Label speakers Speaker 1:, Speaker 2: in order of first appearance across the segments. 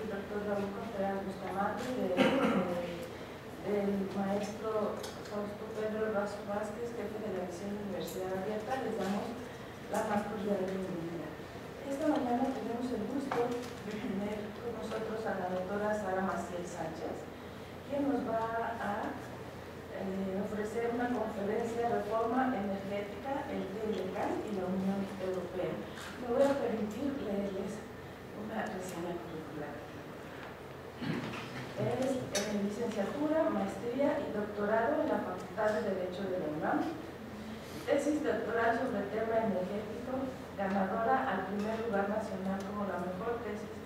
Speaker 1: el doctor Raúl Contreras Bustamante, del maestro Fausto Pedro Razo Vázquez, jefe de la misión de Universidad Abierta. Les damos la más cordial bienvenida. Esta mañana tenemos el gusto de tener con nosotros a la doctora Sara Maciel Sánchez, quien nos va a ofrecer una conferencia de reforma energética, el TLCAN y la Unión Europea. Me voy a permitir leerles una reseña curricular. Es licenciatura, maestría y doctorado en la Facultad de Derecho de la UNAM. Tesis doctoral sobre el tema energético, ganadora al primer lugar nacional como la mejor tesis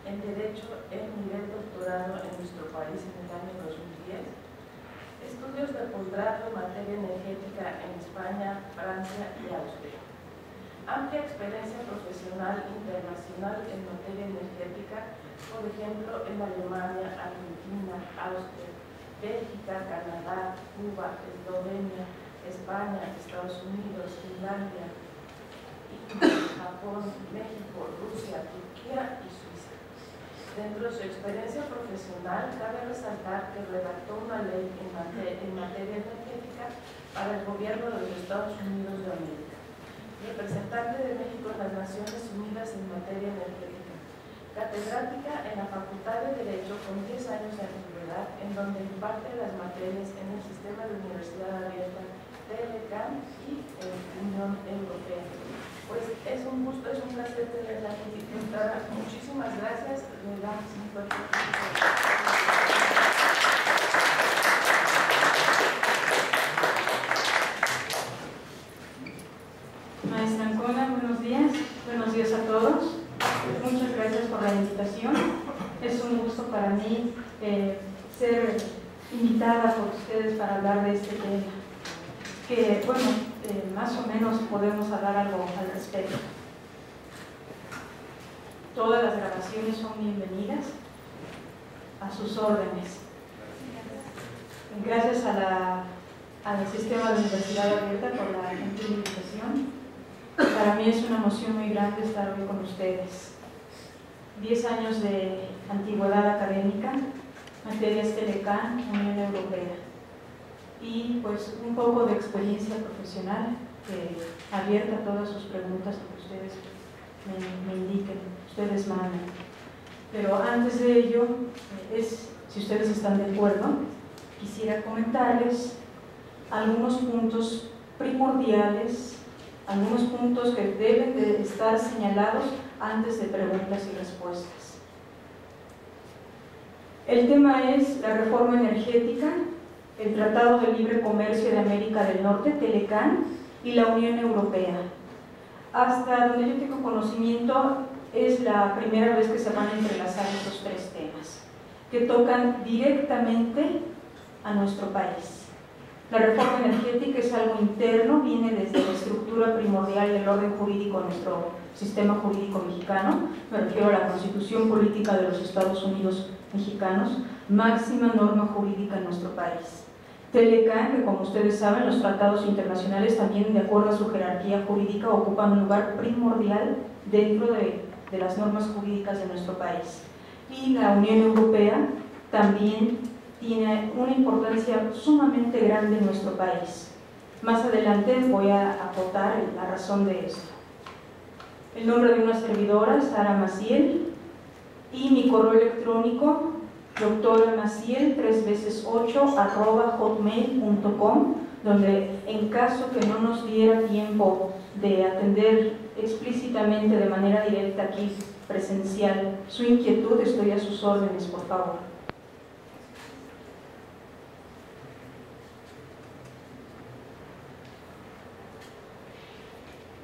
Speaker 1: en Derecho en nivel doctorado en nuestro país en el año 2010. Estudios de posgrado en materia energética en España, Francia y Austria. Amplia experiencia profesional internacional en materia energética, por ejemplo, en Alemania, Argentina, Austria, Bélgica, Canadá, Cuba, Eslovenia, España, Estados Unidos, Finlandia, Japón, México, Rusia, Turquía y Suiza. Dentro de su experiencia profesional, cabe resaltar que redactó una ley en materia energética para el gobierno de los Estados Unidos de América. Representante de México en las Naciones Unidas en materia energética. Catedrática en la Facultad de Derecho con 10 años de antigüedad, en donde imparte las materias en el sistema de Universidad Abierta, TLCAN y Unión Europea. Pues es un gusto, es un placer tenerla aquí, doctora. Muchísimas gracias. Le damos un fuerte aplauso.
Speaker 2: Maestra Ancona, buenos días. Buenos días a todos. Muchas gracias por la invitación. Es un gusto para mí ser invitada por ustedes para hablar de este tema. Que, bueno, más o menos podemos hablar algo al respecto. Todas las grabaciones son bienvenidas, a sus órdenes. Gracias al sistema de Universidad Abierta por la gentil invitación. Para mí es una emoción muy grande estar hoy con ustedes. 10 años de antigüedad académica, materias TLCAN, Unión Europea. Y pues un poco de experiencia profesional abierta a todas sus preguntas que ustedes me indiquen, ustedes manden. Pero antes de ello, si ustedes están de acuerdo, quisiera comentarles algunos puntos primordiales, algunos puntos que deben de estar señalados antes de preguntas y respuestas. El tema es la reforma energética, el Tratado de Libre Comercio de América del Norte, TLCAN, y la Unión Europea. Hasta donde yo tengo conocimiento, es la primera vez que se van a entrelazar estos tres temas, que tocan directamente a nuestro país. La reforma energética es algo interno, viene desde la estructura primordial del orden jurídico de nuestro sistema jurídico mexicano, me refiero a la Constitución Política de los Estados Unidos Mexicanos, máxima norma jurídica en nuestro país. TLCAN, que como ustedes saben, los tratados internacionales también, de acuerdo a su jerarquía jurídica, ocupan un lugar primordial dentro de las normas jurídicas de nuestro país. Y la Unión Europea también tiene una importancia sumamente grande en nuestro país. Más adelante voy a acotar la razón de esto. El nombre de una servidora, Sara Maciel, y mi correo electrónico, doctoramaciel3x8@hotmail.com, donde en caso que no nos diera tiempo de atender explícitamente de manera directa aquí presencial su inquietud, estoy a sus órdenes, por favor.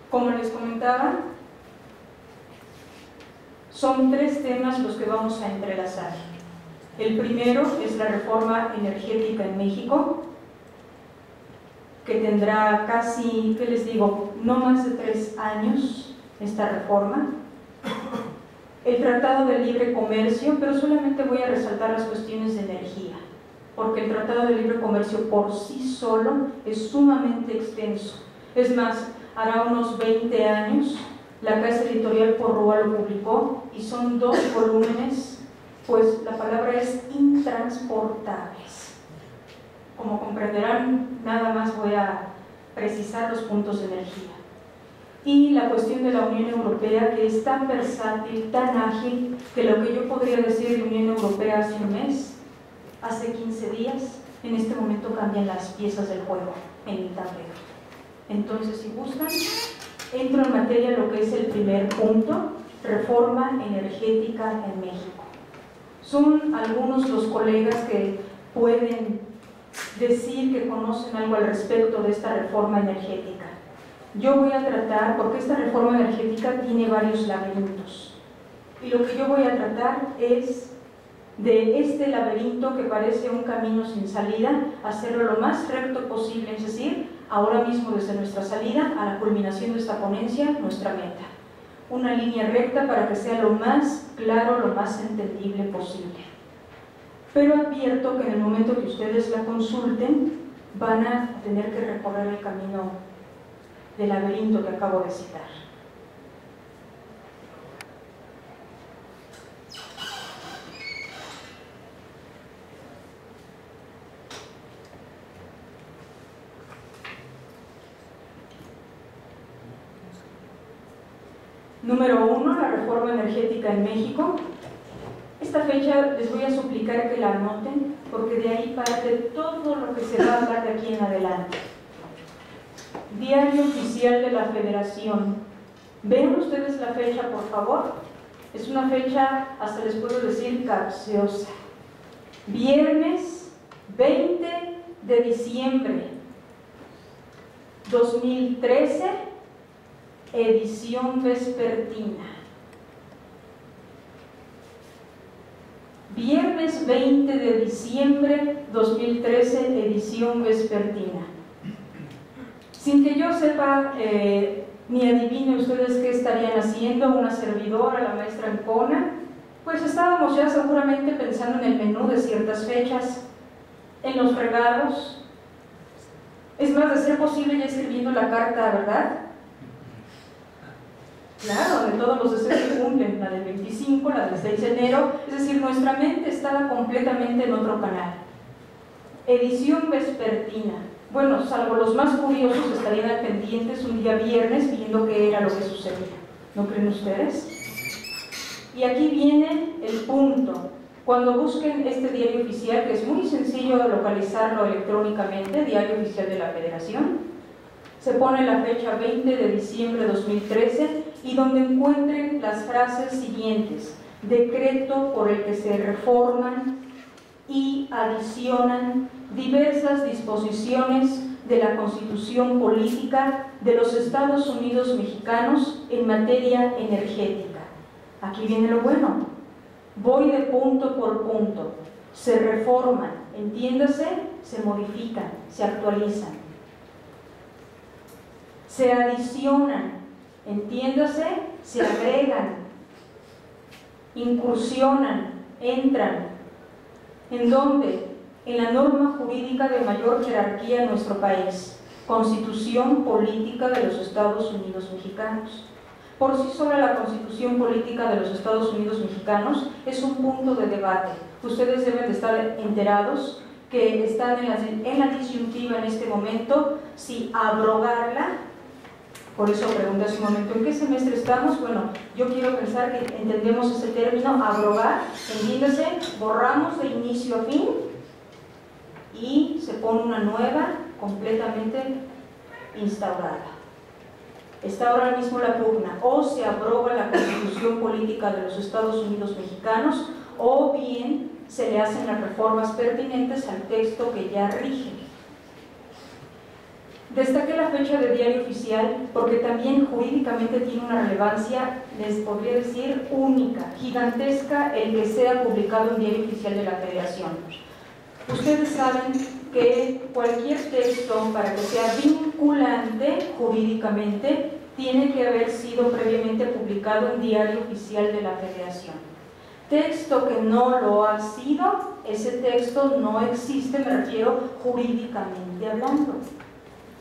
Speaker 2: Como les comentaba, son tres temas los que vamos a entrelazar. El primero es la reforma energética en México, que tendrá casi, ¿qué les digo?, no más de 3 años esta reforma. El Tratado de Libre Comercio, pero solamente voy a resaltar las cuestiones de energía, porque el Tratado de Libre Comercio por sí solo es sumamente extenso. Es más, hará unos 20 años, la casa editorial Porrúa lo publicó y son 2 volúmenes pues la palabra es intransportables. Como comprenderán, nada más voy a precisar los puntos de energía. Y la cuestión de la Unión Europea, que es tan versátil, tan ágil, que lo que yo podría decir de Unión Europea hace un mes, hace 15 días, en este momento cambian las piezas del juego en el tablero. Entonces, si gustan, entro en materia lo que es el primer punto, reforma energética en México. Son algunos los colegas que pueden decir que conocen algo al respecto de esta reforma energética. Yo voy a tratar, porque esta reforma energética tiene varios laberintos, y lo que yo voy a tratar es de este laberinto que parece un camino sin salida, hacerlo lo más recto posible, es decir, ahora mismo desde nuestra salida a la culminación de esta ponencia, nuestra meta. Una línea recta para que sea lo más claro, lo más entendible posible. Pero advierto que en el momento que ustedes la consulten, van a tener que recorrer el camino del laberinto que acabo de citar. Número 1, la reforma energética en México. Esta fecha les voy a suplicar que la anoten, porque de ahí parte todo lo que se va a hablar de aquí en adelante. Diario Oficial de la Federación. Vean ustedes la fecha, por favor. Es una fecha, hasta les puedo decir, capciosa. Viernes 20 de diciembre 2013, edición vespertina. Viernes 20 de diciembre 2013, edición vespertina. Sin que yo sepa ni adivine ustedes qué estarían haciendo, una servidora, la maestra Ancona, pues estábamos ya seguramente pensando en el menú de ciertas fechas, en los regalos. Es más, de ser posible, ya escribiendo la carta, ¿verdad? Claro, de todos los deseos se cumplen, la del 25, la del 6 de enero, es decir, nuestra mente estaba completamente en otro canal. Edición vespertina. Bueno, salvo los más curiosos estarían al pendientes un día viernes viendo qué era lo que sucedía. ¿No creen ustedes? Y aquí viene el punto. Cuando busquen este diario oficial, que es muy sencillo localizarlo electrónicamente, Diario Oficial de la Federación, se pone la fecha 20 de diciembre de 2013 y donde encuentren las frases siguientes: decreto por el que se reforman y adicionan diversas disposiciones de la Constitución Política de los Estados Unidos Mexicanos en materia energética. Aquí viene lo bueno. Voy de punto por punto. Se reforman, entiéndase, se modifican, se actualizan. Se adicionan, entiéndase, se agregan, incursionan, entran. ¿En dónde? En la norma jurídica de mayor jerarquía en nuestro país, Constitución Política de los Estados Unidos Mexicanos. Por sí sola la Constitución Política de los Estados Unidos Mexicanos es un punto de debate. Ustedes deben de estar enterados que están en la disyuntiva en este momento si abrogarla. Por eso pregunté hace un momento, ¿en qué semestre estamos? Bueno, yo quiero pensar que entendemos ese término, abrogar, entiéndase, borramos de inicio a fin y se pone una nueva completamente instaurada. Está ahora mismo la pugna: o se abroga la Constitución Política de los Estados Unidos Mexicanos, o bien se le hacen las reformas pertinentes al texto que ya rige. Destaqué la fecha de Diario Oficial porque también jurídicamente tiene una relevancia, les podría decir, única, gigantesca, el que sea publicado en Diario Oficial de la Federación. Ustedes saben que cualquier texto, para que sea vinculante jurídicamente, tiene que haber sido previamente publicado en Diario Oficial de la Federación. Texto que no lo ha sido, ese texto no existe, me refiero jurídicamente hablando.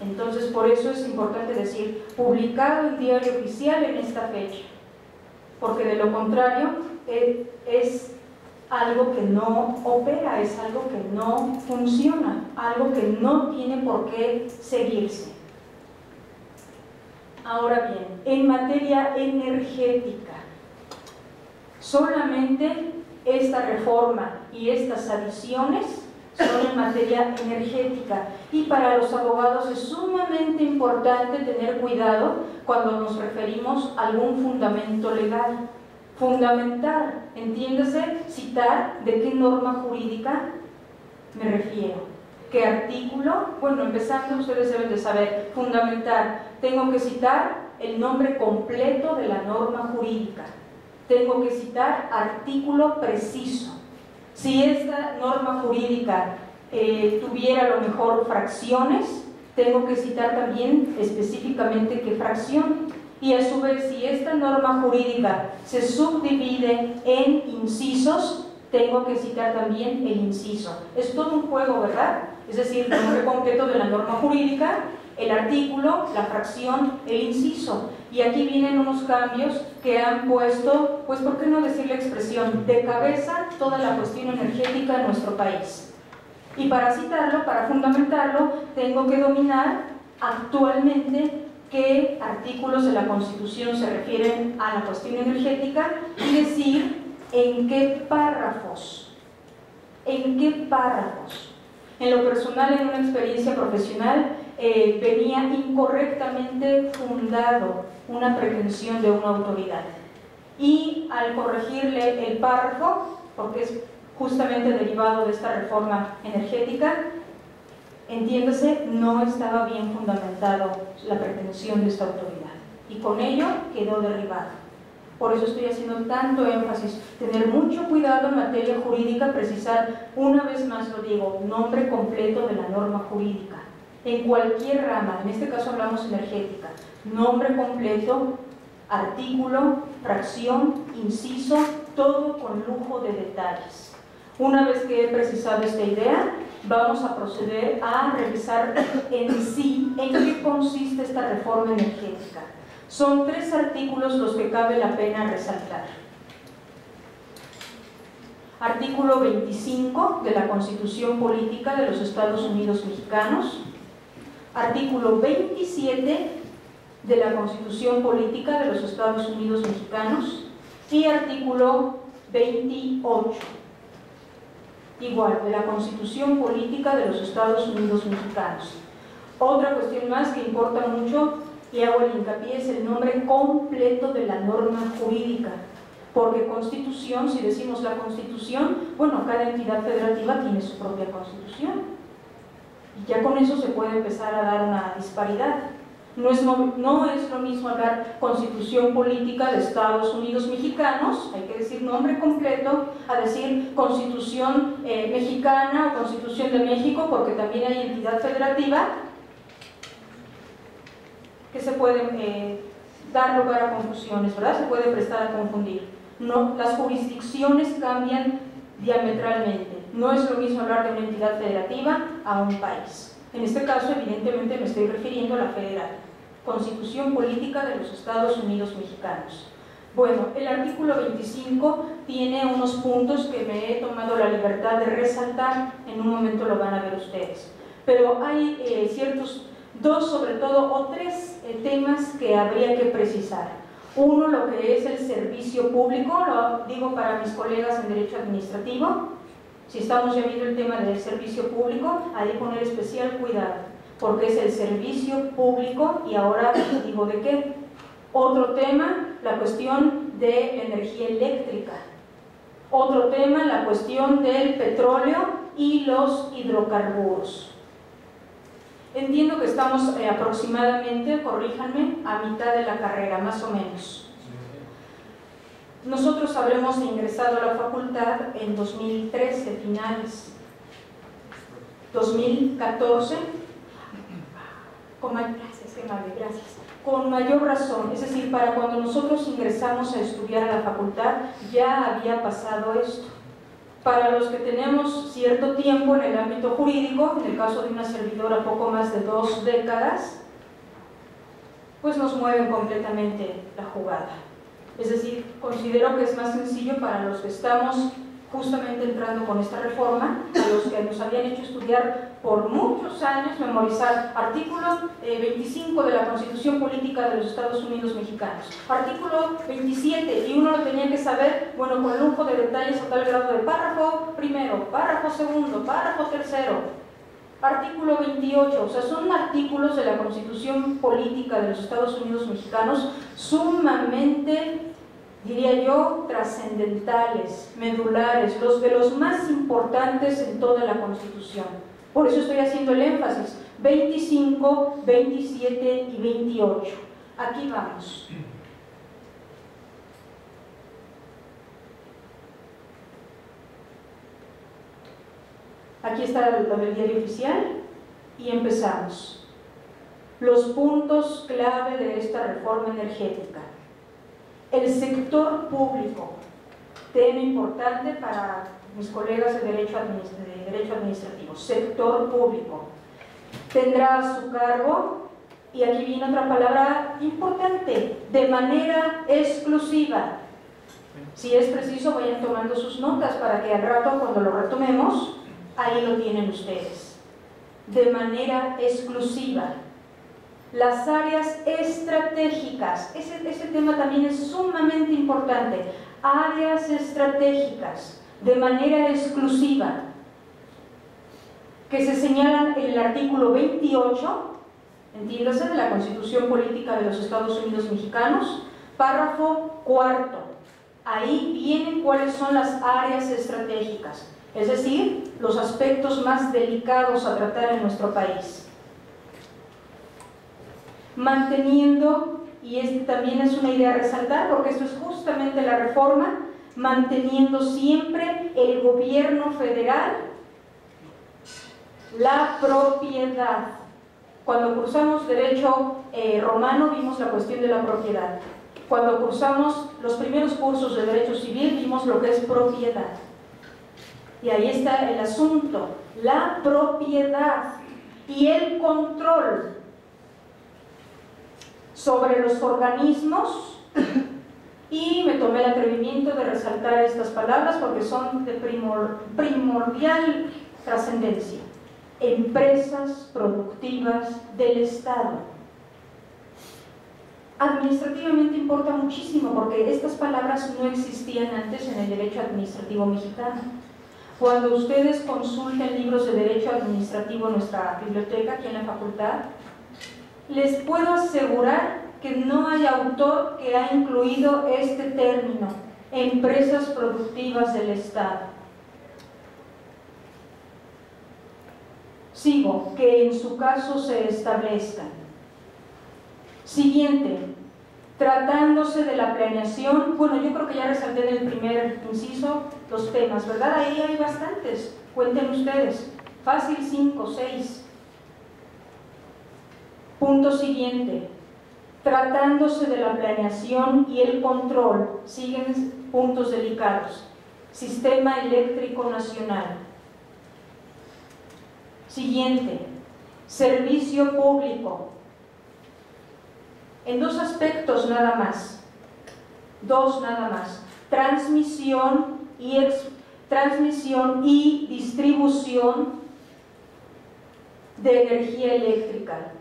Speaker 2: Entonces, por eso es importante decir, publicado en Diario Oficial en esta fecha, porque de lo contrario es algo que no opera, es algo que no funciona, algo que no tiene por qué seguirse. Ahora bien, en materia energética, solamente esta reforma y estas adiciones son en materia energética, y para los abogados es sumamente importante tener cuidado cuando nos referimos a algún fundamento legal. Fundamentar, entiéndase, citar de qué norma jurídica me refiero, qué artículo. Bueno, empezando, ustedes deben de saber, fundamentar, tengo que citar el nombre completo de la norma jurídica, tengo que citar artículo preciso. Si esta norma jurídica tuviera a lo mejor fracciones, tengo que citar también específicamente qué fracción. Y a su vez, si esta norma jurídica se subdivide en incisos, tengo que citar también el inciso. Es todo un juego, ¿verdad? Es decir, el nombre completo de la norma jurídica, el artículo, la fracción, el inciso. Y aquí vienen unos cambios que han puesto, pues ¿por qué no decir la expresión, de cabeza toda la cuestión energética en nuestro país? Y para citarlo, para fundamentarlo, tengo que dominar actualmente qué artículos de la Constitución se refieren a la cuestión energética y decir en qué párrafos. ¿En qué párrafos? En lo personal, en una experiencia profesional, venía incorrectamente fundado una pretensión de una autoridad. Y al corregirle el párrafo, porque es justamente derivado de esta reforma energética, entiéndase, no estaba bien fundamentado la pretensión de esta autoridad. Y con ello quedó derribado. Por eso estoy haciendo tanto énfasis, tener mucho cuidado en materia jurídica, precisar, una vez más lo digo, nombre completo de la norma jurídica. En cualquier rama, en este caso hablamos energética, nombre completo, artículo, fracción, inciso, todo con lujo de detalles. Una vez que he precisado esta idea, vamos a proceder a revisar en sí en qué consiste esta reforma energética. Son 3 artículos los que cabe la pena resaltar. Artículo 25 de la Constitución Política de los Estados Unidos Mexicanos. Artículo 27 de la Constitución Política de los Estados Unidos Mexicanos. Y artículo 28. Igual, de la Constitución Política de los Estados Unidos Mexicanos. Otra cuestión más que importa mucho, y hago el hincapié, es el nombre completo de la norma jurídica. Porque Constitución, si decimos la Constitución, bueno, cada entidad federativa tiene su propia Constitución. Y ya con eso se puede empezar a dar una disparidad. No es lo mismo hablar Constitución Política de Estados Unidos Mexicanos, hay que decir nombre completo, a decir Constitución Mexicana o Constitución de México, porque también hay entidad federativa que se pueden dar lugar a confusiones, ¿verdad? Se puede prestar a confundir. No, las jurisdicciones cambian diametralmente. No es lo mismo hablar de una entidad federativa a un país. En este caso, evidentemente, me estoy refiriendo a la federal. Constitución Política de los Estados Unidos Mexicanos. Bueno, el artículo 25 tiene unos puntos que me he tomado la libertad de resaltar, en un momento lo van a ver ustedes. Pero hay ciertos, 2 sobre todo, o 3 temas que habría que precisar. Uno, lo que es el servicio público, lo digo para mis colegas en Derecho Administrativo. Si estamos ya viendo el tema del servicio público, hay que poner especial cuidado, porque es el servicio público, y ahora digo de qué. Otro tema, la cuestión de la energía eléctrica. Otro tema, la cuestión del petróleo y los hidrocarburos. Entiendo que estamos aproximadamente, corríjanme, a mitad de la carrera, más o menos. Nosotros habremos ingresado a la facultad en 2013, finales. 2014, gracias. Con mayor razón, es decir, para cuando nosotros ingresamos a estudiar a la facultad, ya había pasado esto. Para los que tenemos cierto tiempo en el ámbito jurídico, en el caso de una servidora poco más de 2 décadas, pues nos mueven completamente la jugada. Es decir, considero que es más sencillo para los que estamos justamente entrando con esta reforma, a los que nos habían hecho estudiar por muchos años, memorizar artículo 25 de la Constitución Política de los Estados Unidos Mexicanos, artículo 27, y uno lo tenía que saber, bueno, con lujo de detalles a tal grado de párrafo primero, párrafo segundo, párrafo tercero, artículo 28, o sea, son artículos de la Constitución Política de los Estados Unidos Mexicanos sumamente, diría yo, trascendentales, medulares, los de los más importantes en toda la Constitución. Por eso estoy haciendo el énfasis, 25, 27 y 28. Aquí vamos. Aquí está lo del diario oficial y empezamos. Los puntos clave de esta reforma energética. El sector público, tema importante para mis colegas de derecho administrativo. Sector público tendrá a su cargo, y aquí viene otra palabra importante, de manera exclusiva. Si es preciso, vayan tomando sus notas para que al rato, cuando lo retomemos, ahí lo tienen ustedes. De manera exclusiva. Las áreas estratégicas, ese tema también es sumamente importante. Áreas estratégicas, de manera exclusiva, que se señalan en el artículo 28, entiéndase, de la Constitución Política de los Estados Unidos Mexicanos, párrafo cuarto. Ahí vienen cuáles son las áreas estratégicas, es decir, los aspectos más delicados a tratar en nuestro país. Manteniendo, y este también es una idea a resaltar, porque esto es justamente la reforma, manteniendo siempre el gobierno federal la propiedad. Cuando cursamos derecho romano vimos la cuestión de la propiedad. Cuando cursamos los primeros cursos de derecho civil vimos lo que es propiedad. Y ahí está el asunto, la propiedad y el control sobre los organismos, y me tomé el atrevimiento de resaltar estas palabras porque son de primordial trascendencia. Empresas productivas del Estado. Administrativamente importa muchísimo porque estas palabras no existían antes en el derecho administrativo mexicano. Cuando ustedes consulten libros de derecho administrativo en nuestra biblioteca aquí en la facultad, les puedo asegurar que no hay autor que ha incluido este término, empresas productivas del Estado. Sigo, que en su caso se establezcan. Siguiente, tratándose de la planeación, bueno, yo creo que ya resalté en el primer inciso los temas, ¿verdad? Ahí hay bastantes, cuenten ustedes, fácil 5, 6. Punto siguiente, tratándose de la planeación y el control, siguen puntos delicados. Sistema Eléctrico Nacional. Siguiente, servicio público. En dos aspectos nada más, transmisión y distribución de energía eléctrica.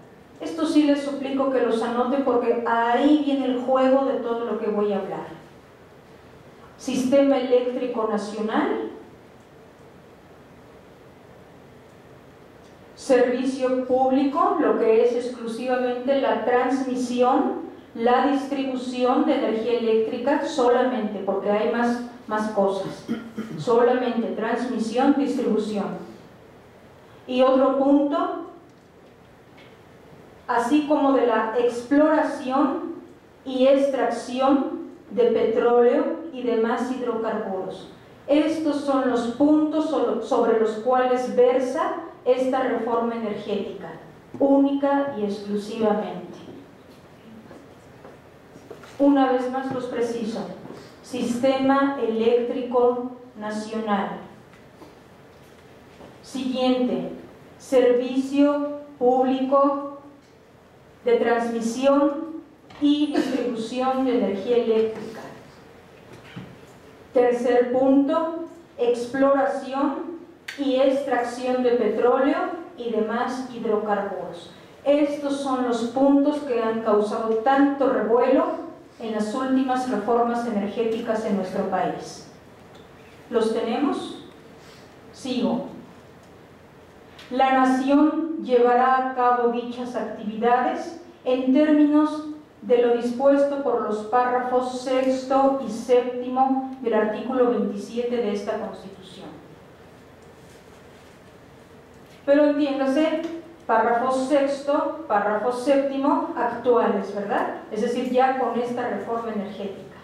Speaker 2: Esto sí les suplico que los anoten porque ahí viene el juego de todo lo que voy a hablar. Sistema Eléctrico Nacional, servicio público, lo que es exclusivamente la transmisión, la distribución de energía eléctrica solamente, porque hay más cosas, solamente transmisión, distribución. Y otro punto, así como de la exploración y extracción de petróleo y demás hidrocarburos. Estos son los puntos sobre los cuales versa esta reforma energética, única y exclusivamente. Una vez más los preciso, Sistema Eléctrico Nacional. Siguiente, servicio público de transmisión y distribución de energía eléctrica. Tercer punto, exploración y extracción de petróleo y demás hidrocarburos. Estos son los puntos que han causado tanto revuelo en las últimas reformas energéticas en nuestro país. ¿Los tenemos? Sigo. La nación llevará a cabo dichas actividades en términos de lo dispuesto por los párrafos sexto y séptimo del artículo 27 de esta Constitución. Pero entiéndase, párrafo sexto, párrafo séptimo actuales, ¿verdad? Es decir, ya con esta reforma energética.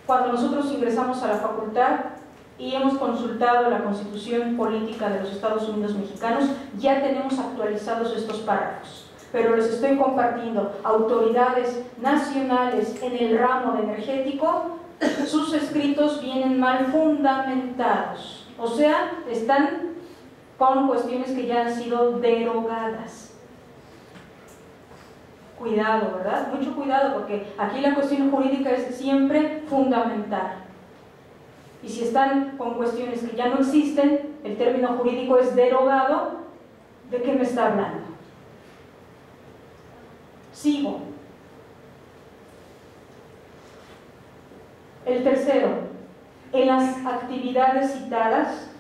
Speaker 2: Cuando nosotros ingresamos a la facultad y hemos consultado la Constitución Política de los Estados Unidos Mexicanos, ya tenemos actualizados estos párrafos, pero les estoy compartiendo autoridades nacionales en el ramo de energético, sus escritos vienen mal fundamentados, o sea, están con cuestiones que ya han sido derogadas. Cuidado, ¿verdad? Mucho cuidado, porque aquí la cuestión jurídica es siempre fundamental. Y si están con cuestiones que ya no existen, el término jurídico es derogado, ¿de qué me está hablando? Sigo. El tercero, en las actividades citadas,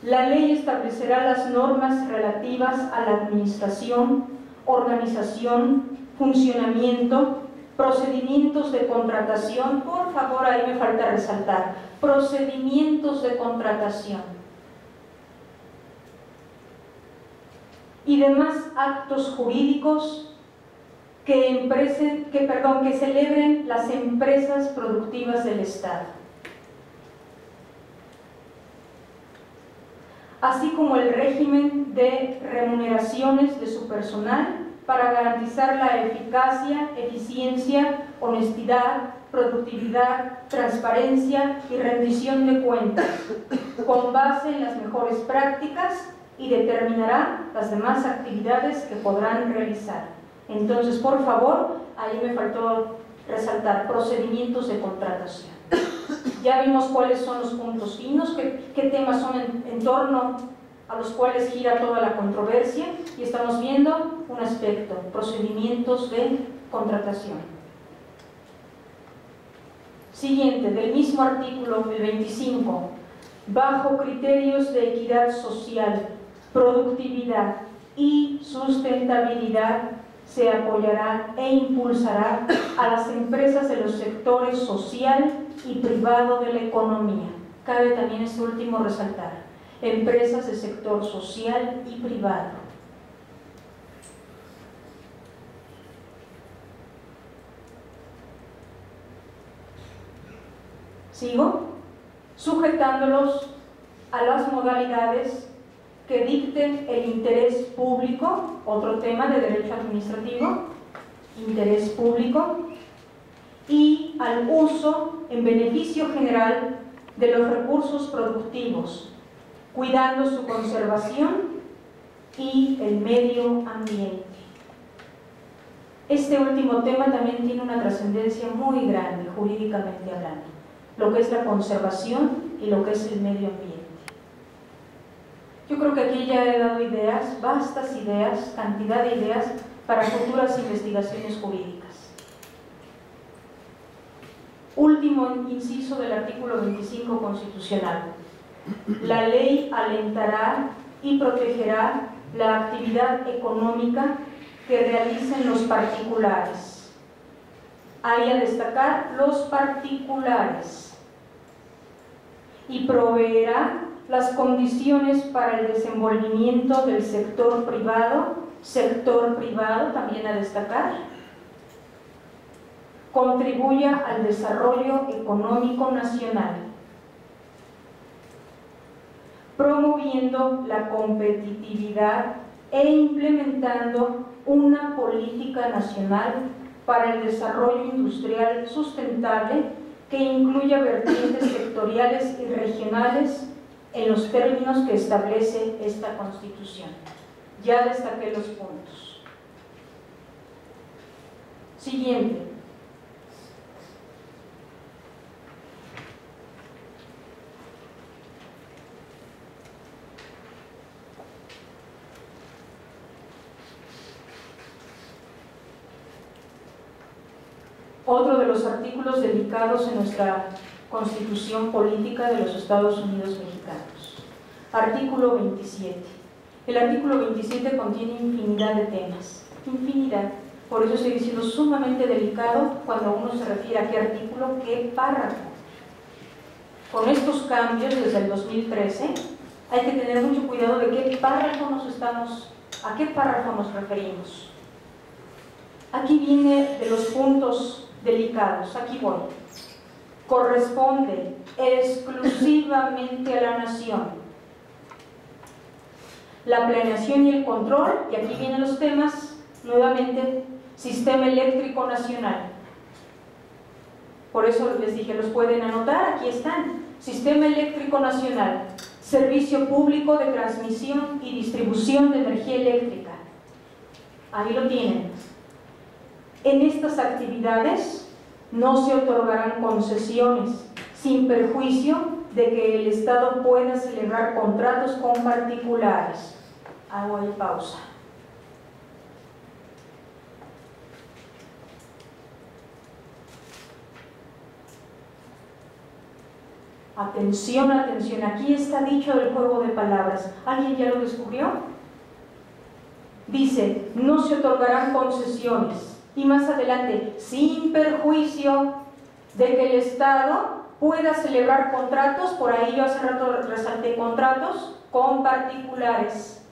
Speaker 2: la ley establecerá las normas relativas a la administración, organización, funcionamiento, procedimientos de contratación. Por favor, ahí me falta resaltar, procedimientos de contratación y demás actos jurídicos que celebren las empresas productivas del Estado, así como el régimen de remuneraciones de su personal para garantizar la eficacia, eficiencia, honestidad, productividad, transparencia y rendición de cuentas, con base en las mejores prácticas, y determinará las demás actividades que podrán realizar. Entonces, por favor, ahí me faltó resaltar procedimientos de contratación. Ya vimos cuáles son los puntos finos, qué temas son en torno a los cuales gira toda la controversia, y estamos viendo un aspecto, procedimientos de contratación. Siguiente, del mismo artículo, el 25, bajo criterios de equidad social, productividad y sustentabilidad, se apoyará e impulsará a las empresas de los sectores social y privado de la economía. Cabe también este último resaltar, empresas de sector social y privado. Sigo, sujetándolos a las modalidades que dicten el interés público, otro tema de derecho administrativo, interés público, y al uso en beneficio general de los recursos productivos, cuidando su conservación y el medio ambiente. Este último tema también tiene una trascendencia muy grande, jurídicamente hablando, lo que es la conservación y lo que es el medio ambiente. Yo creo que aquí ya he dado ideas, vastas ideas, cantidad de ideas para futuras investigaciones jurídicas. Último inciso del artículo 25 constitucional. La ley alentará y protegerá la actividad económica que realicen los particulares. Hay a destacar los particulares. Y proveerá las condiciones para el desenvolvimiento del sector privado también a destacar, contribuya al desarrollo económico nacional, promoviendo la competitividad e implementando una política nacional para el desarrollo industrial sustentable que incluya vertientes sectoriales y regionales en los términos que establece esta Constitución. Ya destaqué los puntos. Siguiente. otro de los artículos delicados en nuestra Constitución Política de los Estados Unidos Mexicanos. Artículo 27. El artículo 27 contiene infinidad de temas, infinidad. Por eso estoy diciendo sumamente delicado cuando uno se refiere a qué artículo, qué párrafo. Con estos cambios desde el 2013 hay que tener mucho cuidado de qué párrafo a qué párrafo nos referimos. Aquí viene de los puntos delicados, aquí voy. Corresponde exclusivamente a la nación la planeación y el control, y aquí vienen los temas, nuevamente, Sistema Eléctrico Nacional. Por eso les dije, los pueden anotar, aquí están. Sistema Eléctrico Nacional, Servicio Público de Transmisión y Distribución de Energía Eléctrica. Ahí lo tienen. En estas actividades no se otorgarán concesiones, sin perjuicio de que el Estado pueda celebrar contratos con particulares. Hago ahí pausa. Atención, atención, aquí está dicho el juego de palabras. ¿Alguien ya lo descubrió? Dice, no se otorgarán concesiones. Y más adelante, sin perjuicio de que el Estado pueda celebrar contratos, por ahí yo hace rato resalté contratos con particulares.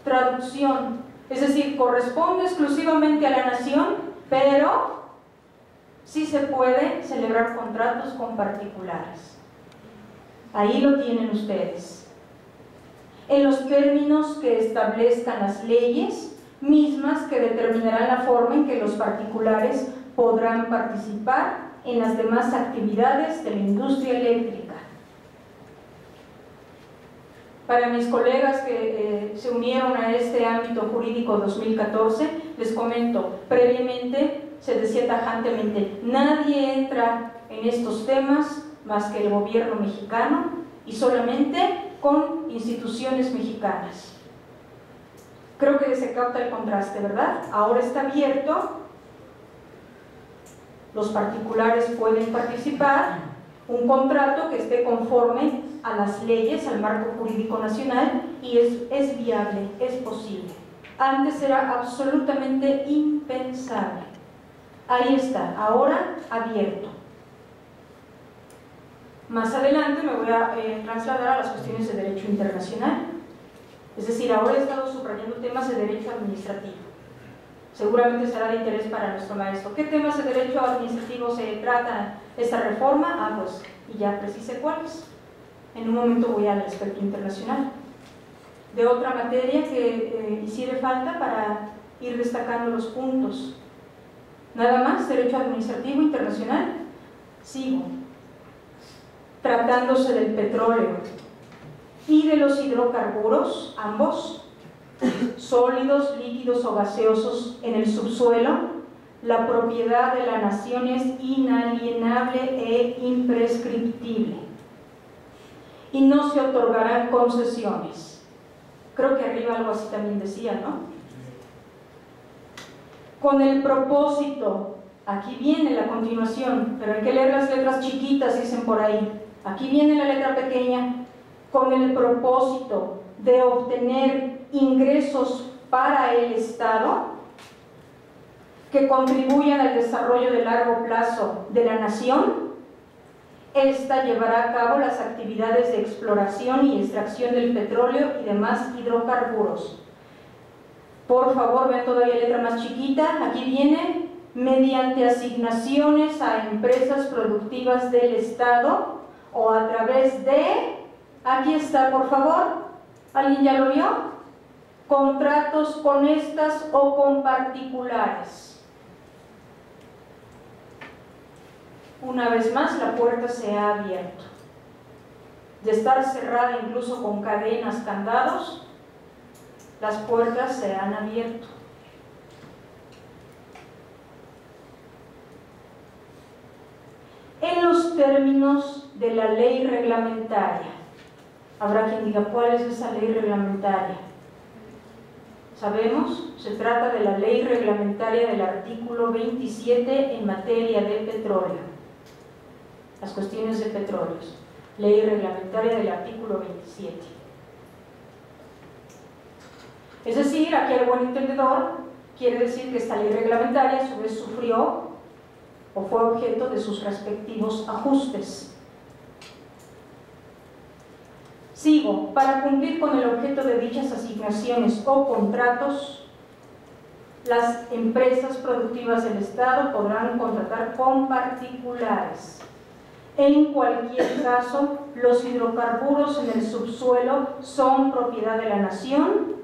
Speaker 2: Traducción, es decir, corresponde exclusivamente a la nación, pero sí se puede celebrar contratos con particulares. Ahí lo tienen ustedes. En los términos que establezcan las leyes mismas que determinarán la forma en que los particulares podrán participar en las demás actividades de la industria eléctrica. Para mis colegas que se unieron a este ámbito jurídico 2014, les comento, previamente se decía tajantemente, nadie entra en estos temas más que el gobierno mexicano y solamente con instituciones mexicanas. Creo que se capta el contraste, ¿verdad? Ahora está abierto, los particulares pueden participar, un contrato que esté conforme a las leyes, al marco jurídico nacional, y es viable, es posible. Antes era absolutamente impensable. Ahí está, ahora abierto. Más adelante me voy a trasladar a las cuestiones de derecho internacional. Es decir, ahora he estado subrayando temas de derecho administrativo. Seguramente será de interés para nuestro maestro. ¿Qué temas de derecho administrativo se trata esta reforma? Pues, y ya precisé cuáles. En un momento voy al aspecto internacional. De otra materia que hiciera falta para ir destacando los puntos. Nada más, derecho administrativo internacional. Sigo. Tratándose del petróleo y de los hidrocarburos, ambos, sólidos, líquidos o gaseosos en el subsuelo, la propiedad de la nación es inalienable e imprescriptible y no se otorgarán concesiones. Creo que arriba algo así también decía, ¿no? Con el propósito, aquí viene la continuación, pero hay que leer las letras chiquitas, dicen por ahí. Aquí viene la letra pequeña. Con el propósito de obtener ingresos para el Estado que contribuyan al desarrollo de largo plazo de la nación, esta llevará a cabo las actividades de exploración y extracción del petróleo y demás hidrocarburos. Por favor, vean todavía letra más chiquita, aquí viene, mediante asignaciones a empresas productivas del Estado o a través de, aquí está, por favor, ¿alguien ya lo vio? Contratos con estas o con particulares. Una vez más, la puerta se ha abierto. De estar cerrada incluso con cadenas, candados, las puertas se han abierto. En los términos de la ley reglamentaria, habrá quien diga, ¿cuál es esa ley reglamentaria? Sabemos, se trata de la ley reglamentaria reglamentaria del artículo 27 en materia de petróleo. Las cuestiones de petróleos. Ley reglamentaria del artículo 27. Es decir, aquí al buen entendedor quiere decir que esta ley reglamentaria a su vez sufrió o fue objeto de sus respectivos ajustes. Sigo. Para cumplir con el objeto de dichas asignaciones o contratos, las empresas productivas del Estado podrán contratar con particulares. En cualquier caso, los hidrocarburos en el subsuelo son propiedad de la nación.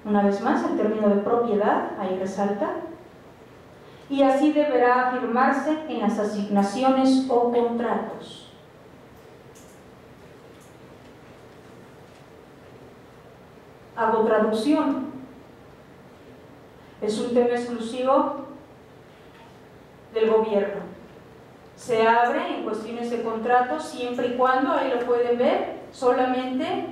Speaker 2: Una vez más, el término de propiedad, ahí resalta. Y así deberá afirmarse en las asignaciones o contratos. Hago traducción. Es un tema exclusivo del gobierno. Se abre en cuestiones de contratos siempre y cuando, ahí lo pueden ver, solamente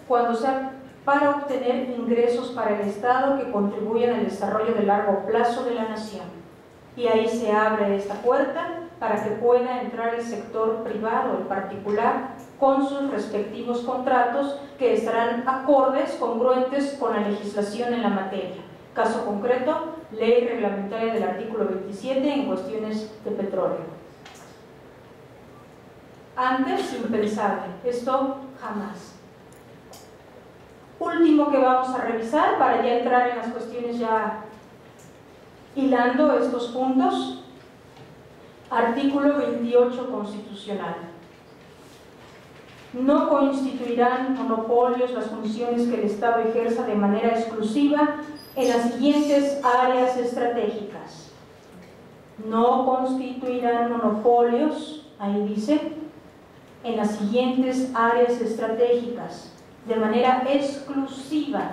Speaker 2: cuando sea para obtener ingresos para el Estado que contribuyan al desarrollo de largo plazo de la nación. Y ahí se abre esta puerta para que pueda entrar el sector privado, el particular, con sus respectivos contratos que estarán acordes, congruentes con la legislación en la materia. Caso concreto, ley reglamentaria del artículo 27 en cuestiones de petróleo. Antes, impensable. Esto jamás. Último que vamos a revisar para ya entrar en las cuestiones ya hilando estos puntos. Artículo 28 constitucional. No constituirán monopolios las funciones que el Estado ejerza de manera exclusiva en las siguientes áreas estratégicas. No constituirán monopolios, ahí dice, en las siguientes áreas estratégicas, de manera exclusiva.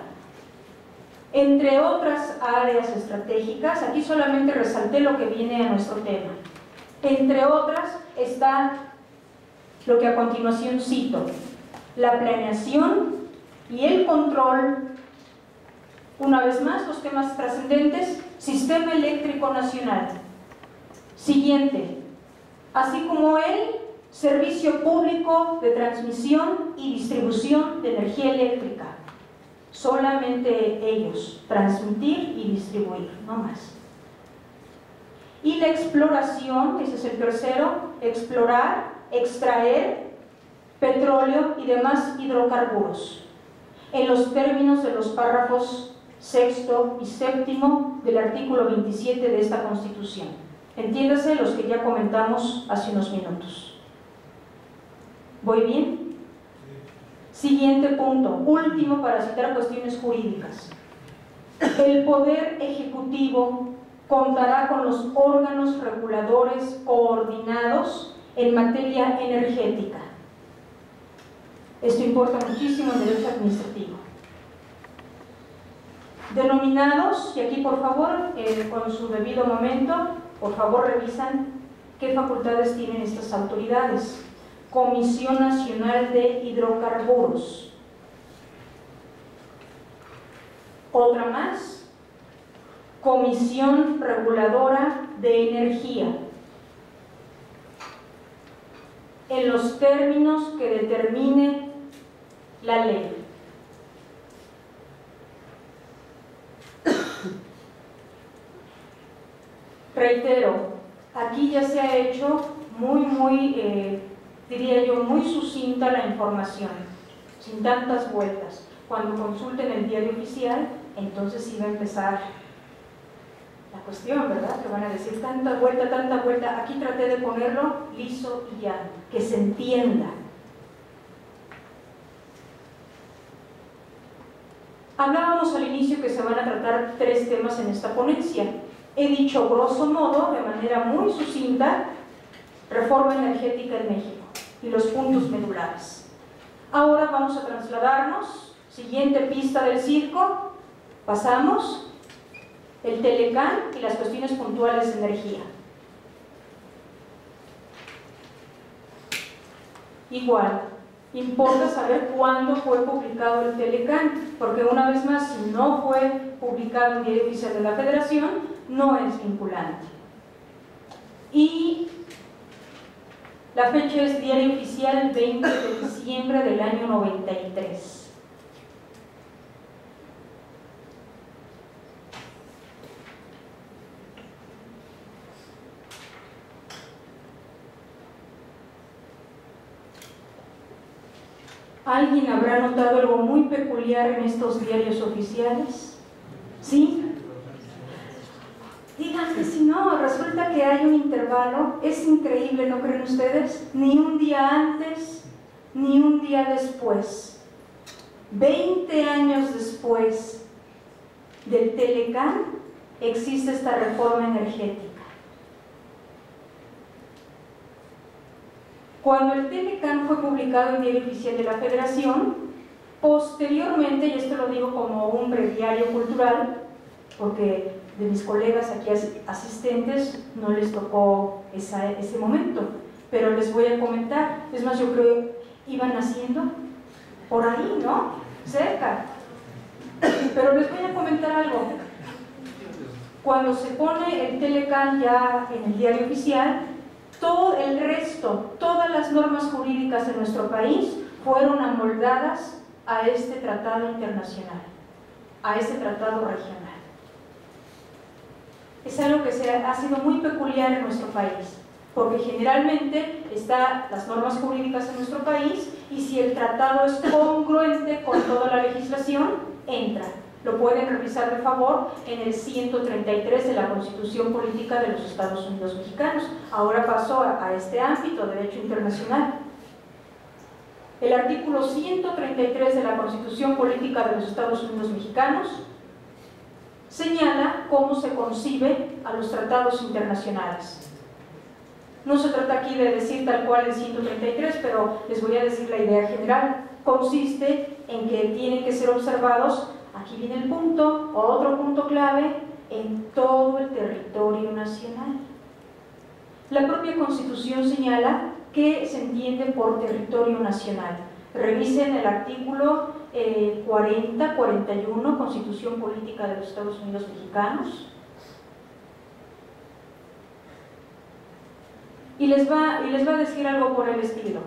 Speaker 2: Entre otras áreas estratégicas, aquí solamente resalté lo que viene a nuestro tema. Entre otras está lo que a continuación cito: la planeación y el control. Una vez más, los temas trascendentes: Sistema Eléctrico Nacional. Siguiente, así como el Servicio Público de Transmisión y Distribución de Energía Eléctrica. Solamente ellos, transmitir y distribuir, no más. Y la exploración, ese es el tercero: explorar, extraer petróleo y demás hidrocarburos, en los términos de los párrafos sexto y séptimo del artículo 27 de esta Constitución. Entiéndase los que ya comentamos hace unos minutos. ¿Voy bien? Siguiente punto, último para citar cuestiones jurídicas. El Poder Ejecutivo contará con los órganos reguladores coordinados en materia energética. Esto importa muchísimo en derecho administrativo. Denominados, y aquí por favor, con su debido momento, por favor revisan qué facultades tienen estas autoridades. Comisión Nacional de Hidrocarburos. Otra más, Comisión Reguladora de Energía, en los términos que determine la ley. Reitero, aquí ya se ha hecho diría yo, muy sucinta la información, sin tantas vueltas. Cuando consulten el diario oficial, entonces sí va a empezar la cuestión, ¿verdad? Que van a decir tanta vuelta. Aquí traté de ponerlo liso y llano, que se entienda. Hablábamos al inicio que se van a tratar 3 temas en esta ponencia. He dicho grosso modo, de manera muy sucinta, reforma energética en México y los puntos medulares. Ahora vamos a trasladarnos, siguiente pista del circo, pasamos el Telecán y las cuestiones puntuales de energía. Igual, importa saber cuándo fue publicado el Telecán. porque una vez más, si no fue publicado en Diario Oficial de la Federación, no es vinculante. Y la fecha es Diario Oficial 20 de diciembre del año 93. ¿Alguien habrá notado algo muy peculiar en estos diarios oficiales? ¿Sí? Digan que si no, resulta que hay un intervalo. Es increíble, ¿no creen ustedes? Ni un día antes, ni un día después. 20 años después del Telecán, existe esta reforma energética. Cuando el Telecán fue publicado en Diario Oficial de la Federación, posteriormente, y esto lo digo como un breviario cultural, porque de mis colegas aquí asistentes no les tocó ese momento, pero les voy a comentar. Es más, yo creo que iban naciendo por ahí, ¿no? Cerca. Pero les voy a comentar algo. Cuando se pone el Telecán ya en el Diario Oficial, todo el resto, todas las normas jurídicas en nuestro país fueron amoldadas a este tratado internacional, a este tratado regional. Es algo que ha sido muy peculiar en nuestro país, porque generalmente están las normas jurídicas en nuestro país y si el tratado es congruente con toda la legislación, entra. Lo pueden revisar de favor en el 133 de la Constitución Política de los Estados Unidos Mexicanos. Ahora pasó a este ámbito de derecho internacional. El artículo 133 de la Constitución Política de los Estados Unidos Mexicanos señala cómo se concibe a los tratados internacionales. No se trata aquí de decir tal cual el 133, pero les voy a decir la idea general. Consiste en que tienen que ser observados, aquí viene el punto, otro punto clave, en todo el territorio nacional. La propia Constitución señala qué se entiende por territorio nacional. Revisen el artículo 40-41, Constitución Política de los Estados Unidos Mexicanos. Y les va a decir algo por el estilo.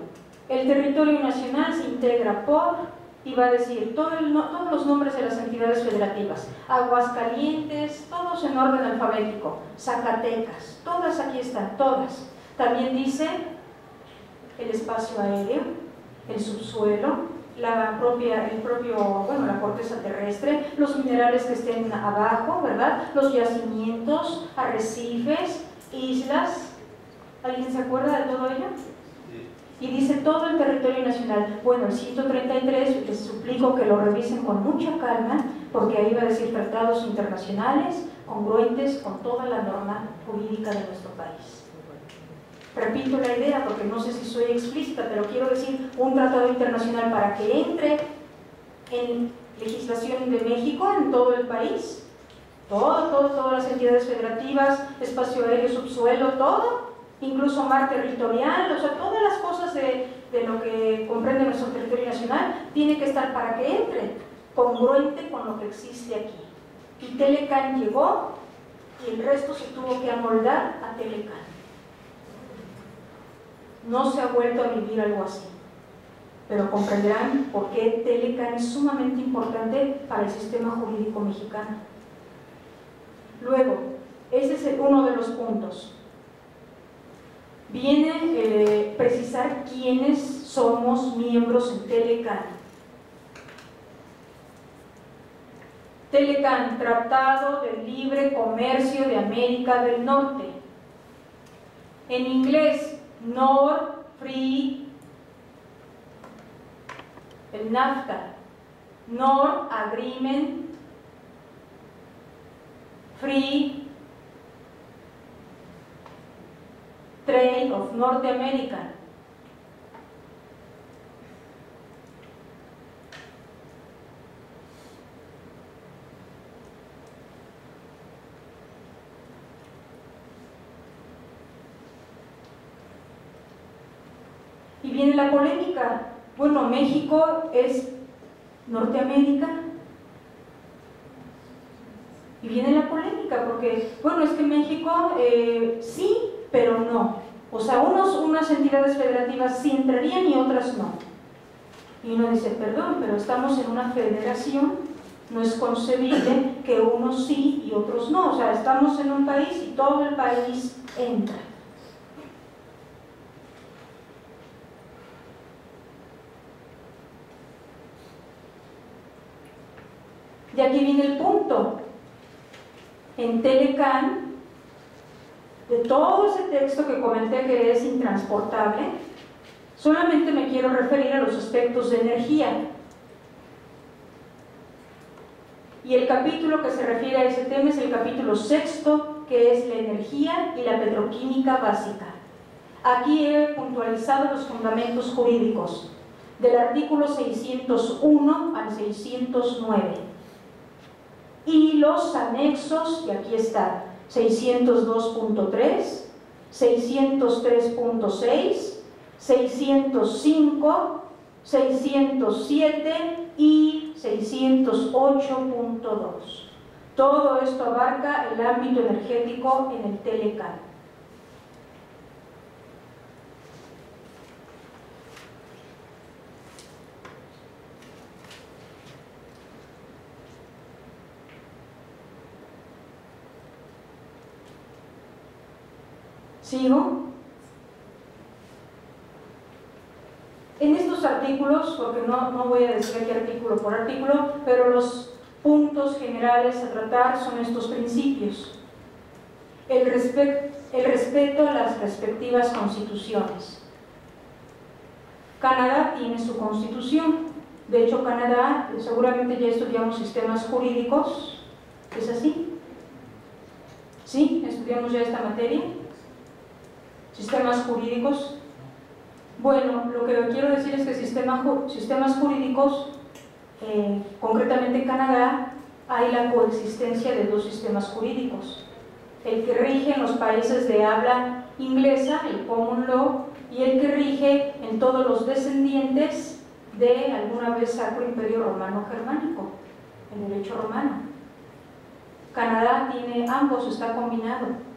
Speaker 2: El territorio nacional se integra por, y va a decir todos los nombres de las entidades federativas, Aguascalientes, todos en orden alfabético, Zacatecas, todas aquí están, todas. También dice el espacio aéreo, el subsuelo, la corteza terrestre, los minerales que estén abajo, ¿verdad? Los yacimientos, arrecifes, islas. ¿Alguien se acuerda de todo ello? Y dice todo el territorio nacional. Bueno, el 133 les suplico que lo revisen con mucha calma, porque ahí va a decir tratados internacionales congruentes con toda la norma jurídica de nuestro país. Repito la idea porque no sé si soy explícita, pero quiero decir un tratado internacional para que entre en legislación de México en todo el país, todas las entidades federativas, espacio aéreo, subsuelo, todo, incluso mar territorial, o sea, todas las cosas de lo que comprende nuestro territorio nacional, tiene que estar para que entre congruente con lo que existe aquí. Y Telecán llegó y el resto se tuvo que amoldar a Telecán. No se ha vuelto a vivir algo así, pero comprenderán por qué Telecán es sumamente importante para el sistema jurídico mexicano. Luego, ese es uno de los puntos. Viene precisar quiénes somos miembros en Telecán. Telecán, Tratado de Libre Comercio de América del Norte. En inglés, North Free, el NAFTA, North Agreement, Free Trade of North America. Y viene la polémica. Bueno, México es Norteamérica, Y viene la polémica, porque, bueno, es que México sí, pero no. O sea, unas entidades federativas sí entrarían y otras no. Y uno dice, perdón, pero estamos en una federación, no es concebible que unos sí y otros no. O sea, estamos en un país y todo el país entra. Y aquí viene el punto. En Telecán, de todo ese texto que comenté que es intransportable, solamente me quiero referir a los aspectos de energía. Y el capítulo que se refiere a ese tema es el capítulo 6º, que es la energía y la petroquímica básica. Aquí he puntualizado los fundamentos jurídicos, del artículo 601 al 609. Y los anexos, y aquí está, 602.3, 603.6, 605, 607 y 608.2. Todo esto abarca el ámbito energético en el Telecán. ¿Sigo? En estos artículos, porque no voy a decir aquí artículo por artículo, pero los puntos generales a tratar son estos principios. El respeto a las respectivas constituciones. Canadá tiene su constitución. De hecho, Canadá, seguramente ya estudiamos sistemas jurídicos. ¿Es así? ¿Sí? ¿Estudiamos ya esta materia? Sistemas jurídicos. Bueno, lo que quiero decir es que sistemas jurídicos, concretamente en Canadá, hay la coexistencia de dos sistemas jurídicos. El que rige en los países de habla inglesa, el Common Law, y el que rige en todos los descendientes de alguna vez Sacro Imperio Romano Germánico, el derecho romano. Canadá tiene ambos, está combinado.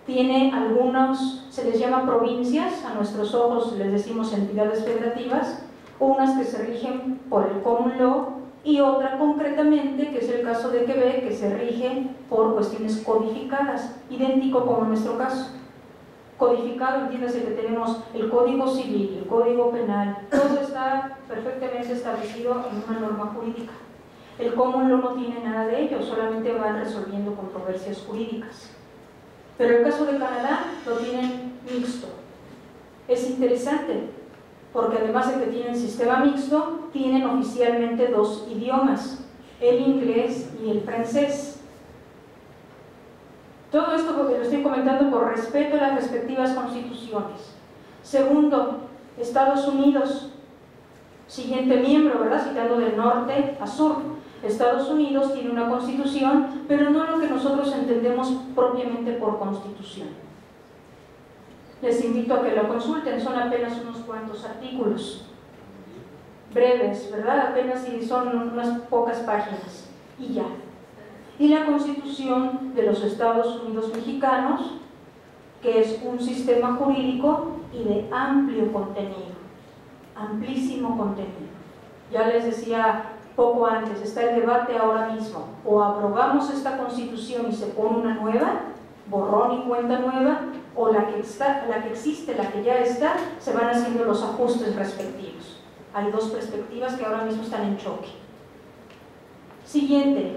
Speaker 2: Tiene algunos, se les llama provincias, a nuestros ojos les decimos entidades federativas, unas que se rigen por el Common Law y otra concretamente, que es el caso de Quebec, que se rige por cuestiones codificadas, idéntico como en nuestro caso. Codificado, entiéndase que tenemos el Código Civil, el Código Penal, todo está perfectamente establecido en una norma jurídica. El Common Law no tiene nada de ello, solamente van resolviendo controversias jurídicas. Pero el caso de Canadá lo tienen mixto. Es interesante, porque además de que tienen sistema mixto, tienen oficialmente dos idiomas, el inglés y el francés. Todo esto porque lo estoy comentando por respeto a las respectivas constituciones. Segundo, Estados Unidos, siguiente miembro, ¿verdad? Citando del norte a sur. Estados Unidos tiene una constitución, pero no lo que nosotros entendemos propiamente por constitución. Les invito a que lo consulten, son apenas unos cuantos artículos, breves, ¿verdad? Apenas si son unas pocas páginas, y ya. Y la Constitución de los Estados Unidos Mexicanos, que es un sistema jurídico y de amplio contenido, amplísimo contenido. Ya les decía poco antes, está el debate ahora mismo, o aprobamos esta Constitución y se pone una nueva, borrón y cuenta nueva, o la que existe, la que ya está, se van haciendo los ajustes respectivos. Hay dos perspectivas que ahora mismo están en choque. Siguiente,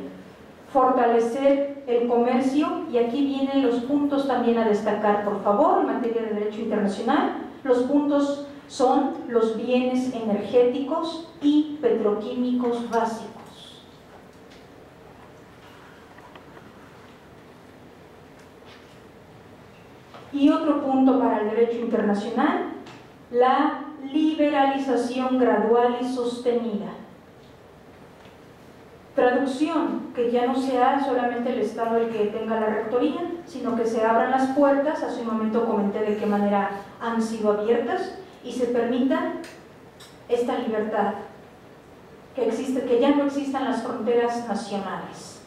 Speaker 2: fortalecer el comercio, y aquí vienen los puntos también a destacar, por favor, en materia de derecho internacional. Los puntos son los bienes energéticos y petroquímicos básicos. Y otro punto para el derecho internacional, la liberalización gradual y sostenida. Traducción, que ya no sea solamente el Estado el que tenga la rectoría, sino que se abran las puertas, hace un momento comenté de qué manera han sido abiertas, y se permita esta libertad, que ya no existan las fronteras nacionales.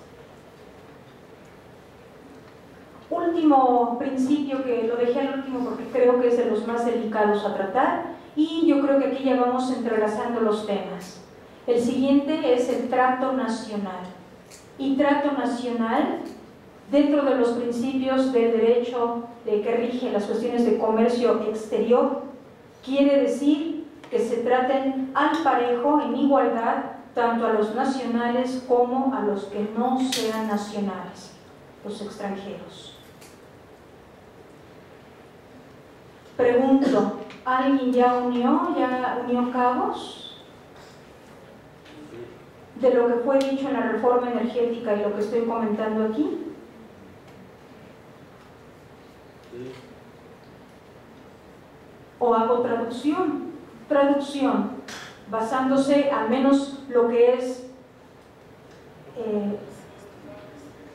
Speaker 2: último principio, que lo dejé al último porque creo que es de los más delicados a tratar, y yo creo que aquí ya vamos entrelazando los temas. El siguiente es el trato nacional. Y trato nacional, dentro de los principios del derecho que rige las cuestiones de comercio exterior, quiere decir que se traten al parejo, en igualdad, tanto a los nacionales como a los que no sean nacionales, los extranjeros. Pregunto, ¿alguien ya unió cabos de lo que fue dicho en la reforma energética y lo que estoy comentando aquí? ¿O hago traducción? Traducción, basándose al menos lo que es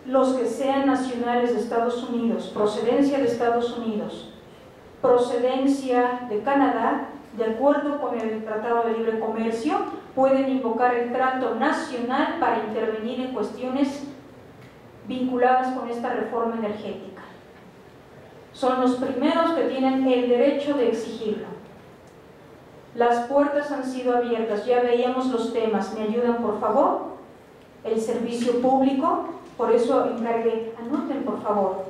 Speaker 2: los que sean nacionales de Estados Unidos, procedencia de Estados Unidos, procedencia de Canadá, de acuerdo con el Tratado de Libre Comercio, pueden invocar el trato nacional para intervenir en cuestiones vinculadas con esta reforma energética. Son los primeros que tienen el derecho de exigirlo. Las puertas han sido abiertas, ya veíamos los temas. ¿Me ayudan, por favor? El servicio público, por eso encargué, anoten, por favor.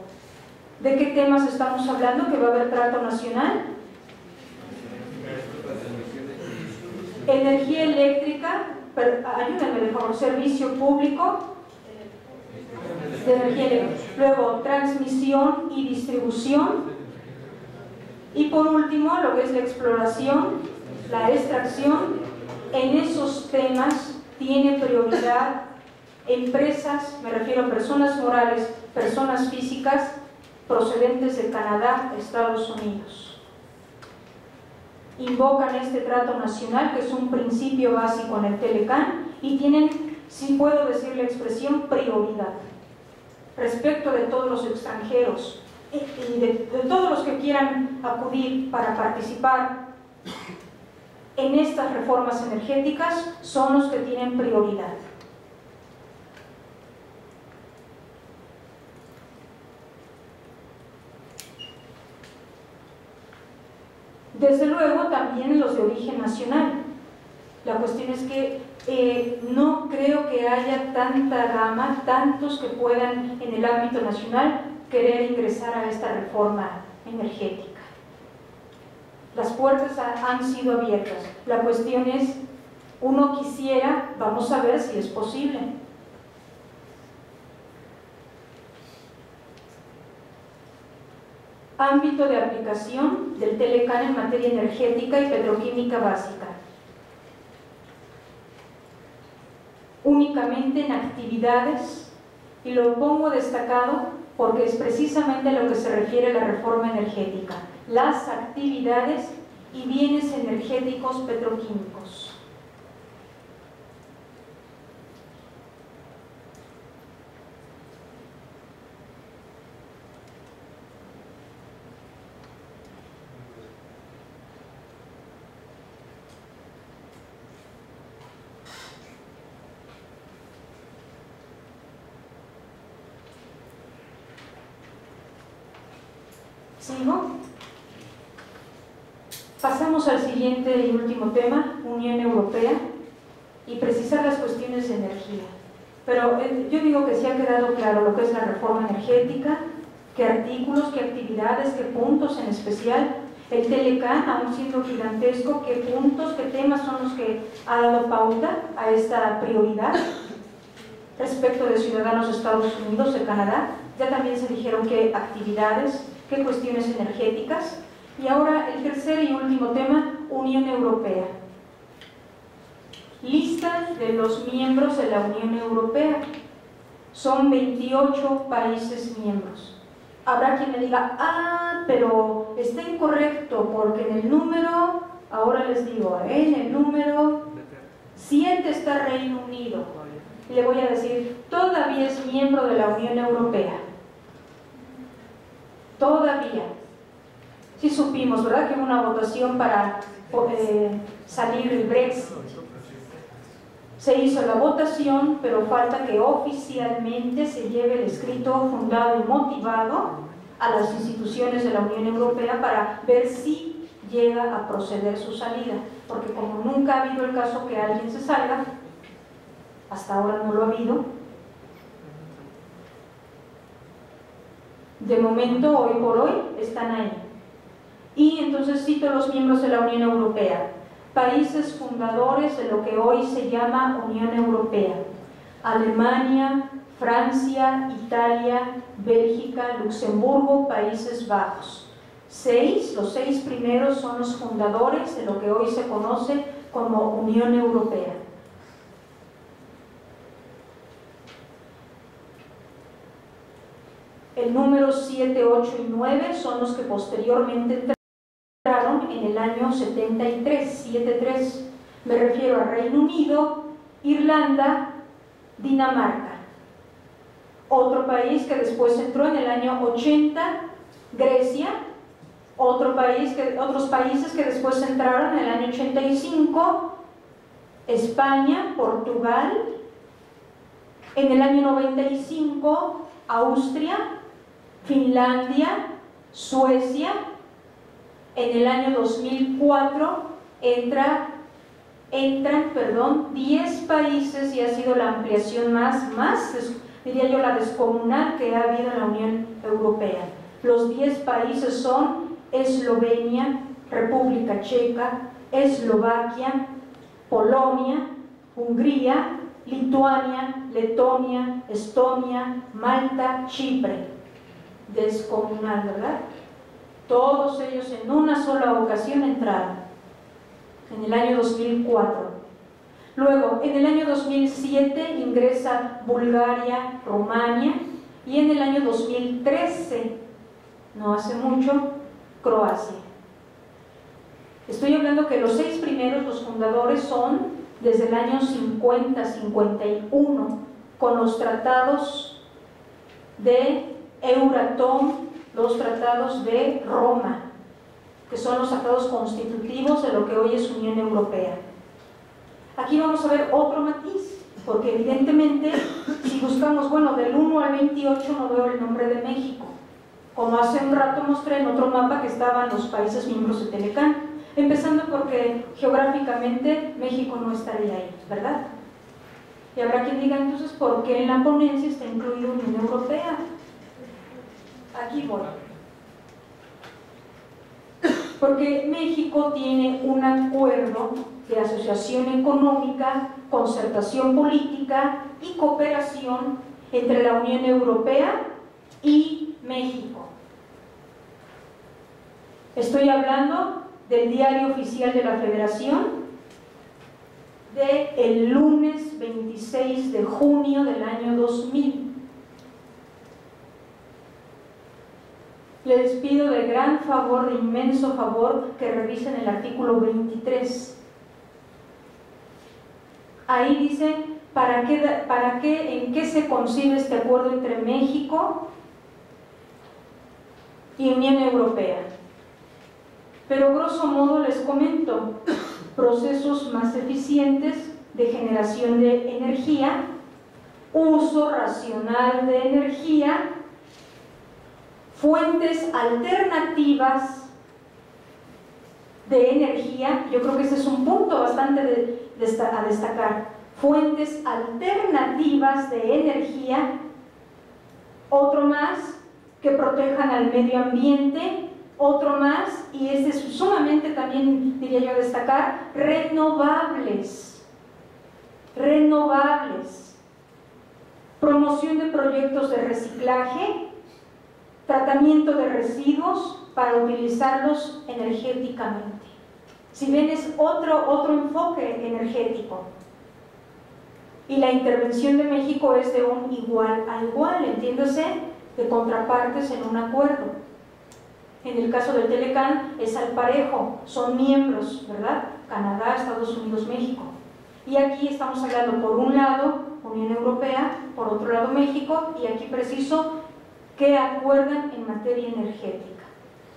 Speaker 2: ¿De qué temas estamos hablando? ¿Que va a haber trato nacional? Energía eléctrica, ayúdenme, por favor, servicio público de energía eléctrica. Luego, transmisión y distribución. Y por último, lo que es la exploración, la extracción. En esos temas tiene prioridad empresas, me refiero a personas morales, personas físicas procedentes de Canadá, Estados Unidos. Invocan este trato nacional, que es un principio básico en el Telecán, y tienen, si puedo decir la expresión, prioridad respecto de todos los extranjeros y de todos los que quieran acudir para participar en estas reformas energéticas. Son los que tienen prioridad. Desde luego también los de origen nacional. La cuestión es que no creo que haya tanta gama, tantos que puedan en el ámbito nacional querer ingresar a esta reforma energética. Las puertas han sido abiertas. La cuestión es, uno quisiera, vamos a ver si es posible. Ámbito de aplicación del Telecán en materia energética y petroquímica básica. Únicamente en actividades, y lo pongo destacado porque es precisamente a lo que se refiere la reforma energética, las actividades y bienes energéticos petroquímicos. ¿Sigo? Pasamos al siguiente y último tema, Unión Europea, y precisar las cuestiones de energía. Pero yo digo que sí ha quedado claro lo que es la reforma energética, qué artículos, qué actividades, qué puntos en especial. El Telecán, aún siendo gigantesco, qué puntos, qué temas son los que ha dado pauta a esta prioridad respecto de ciudadanos de Estados Unidos, de Canadá. Ya también se dijeron qué actividades, qué cuestiones energéticas. Y ahora el tercer y último tema, Unión Europea. Lista de los miembros de la Unión Europea. Son 28 países miembros. Habrá quien me diga, pero está incorrecto porque en el número, ahora les digo, en el número 7 está Reino Unido. Le voy a decir, todavía es miembro de la Unión Europea. Todavía. Sí supimos, ¿verdad?, que hubo una votación para salir del Brexit. Se hizo la votación, pero falta que oficialmente se lleve el escrito fundado y motivado a las instituciones de la Unión Europea para ver si llega a proceder su salida, porque como nunca ha habido el caso que alguien se salga, hasta ahora no lo ha habido. De momento, hoy por hoy, están ahí. Y entonces cito los miembros de la Unión Europea. Países fundadores de lo que hoy se llama Unión Europea: Alemania, Francia, Italia, Bélgica, Luxemburgo, Países Bajos. Los 6 primeros son los fundadores de lo que hoy se conoce como Unión Europea. El número 7, 8 y 9 son los que posteriormente entraron en el año 73, 7-3. Me refiero a Reino Unido, Irlanda, Dinamarca. Otro país que después entró en el año 80, Grecia. Otros países que después entraron en el año 85, España, Portugal. En el año 95, Austria, Finlandia, Suecia. En el año 2004 entran 10 países y ha sido la ampliación más, diría yo, la descomunal que ha habido en la Unión Europea. Los 10 países son Eslovenia, República Checa, Eslovaquia, Polonia, Hungría, Lituania, Letonia, Estonia, Malta, Chipre. Descomunal, ¿verdad? Todos ellos en una sola ocasión entraron, en el año 2004. Luego, en el año 2007 ingresa Bulgaria, Rumania, y en el año 2013, no hace mucho, Croacia. Estoy hablando que los 6 primeros, los fundadores, son desde el año 50-51, con los tratados de Euratom, los tratados de Roma, que son los tratados constitutivos de lo que hoy es Unión Europea. Aquí vamos a ver otro matiz, porque evidentemente, si buscamos, bueno, del 1 al 28 no veo el nombre de México, como hace un rato mostré en otro mapa que estaban los países miembros de Telecán, empezando porque geográficamente México no estaría ahí, ¿verdad? Y habrá quien diga entonces, ¿por qué en la ponencia está incluido Unión Europea? Aquí voy. Porque México tiene un acuerdo de asociación económica, concertación política y cooperación entre la Unión Europea y México. Estoy hablando del Diario Oficial de la Federación del lunes 26 de junio del año 2000. Les pido de gran favor, de inmenso favor, que revisen el artículo 23. Ahí dice en qué se concibe este acuerdo entre México y Unión Europea. Pero grosso modo les comento: procesos más eficientes de generación de energía, uso racional de energía, fuentes alternativas de energía. Yo creo que ese es un punto bastante a destacar. Fuentes alternativas de energía. Otro más, que protejan al medio ambiente. Otro más, y este es sumamente también, diría yo, a destacar, renovables. Promoción de proyectos de reciclaje, tratamiento de residuos para utilizarlos energéticamente. Si ven, es otro enfoque energético. Y la intervención de México es de un igual a igual, entiéndase, de contrapartes en un acuerdo. En el caso del Telecán es al parejo, son miembros, ¿verdad? Canadá, Estados Unidos, México. Y aquí estamos hablando por un lado Unión Europea, por otro lado México, y aquí preciso que acuerdan en materia energética.